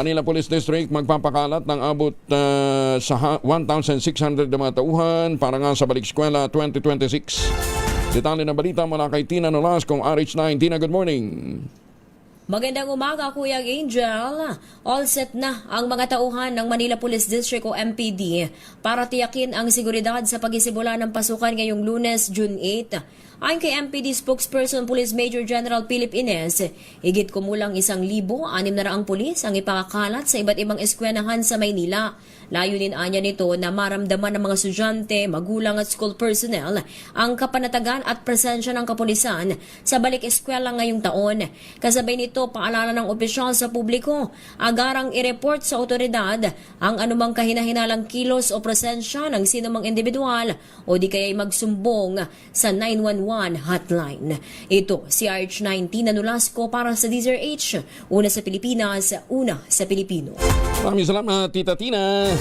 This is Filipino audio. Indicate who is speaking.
Speaker 1: Manila Police District magpapakalat ng abot sa 1,600 na mga tauhan para nga sa Balik Eskwela 2026. Detalye ng balita mula kay Tina Nolasco, RH9. Tina, good morning.
Speaker 2: Magandang umaga, Kuya Angel. All set na ang mga tauhan ng Manila Police District o MPD para tiyakin ang seguridad sa pagsisimula ng pasukan ngayong Lunes, June 8. Ayon kay MPD spokesperson Police Major General Philip Ines, higit kumulang 1,600 pulis ang ipakakalat sa iba't ibang eskwelahan sa Maynila. Layunin anya nito na maramdaman ng mga estudyante, magulang at school personnel ang kapanatagan at presensya ng kapulisan sa balik eskwela ngayong taon. Kasabay nito, paalala ng opisyal sa publiko, agarang i-report sa otoridad ang anumang kahinahinalang kilos o presensya ng sinumang individual o di kaya'y magsumbong sa 911 hotline. Ito si RH9 Tina Nolasco para sa DZRH, una sa Pilipinas, una sa Pilipino.
Speaker 1: Maraming salamat, Tita Tina.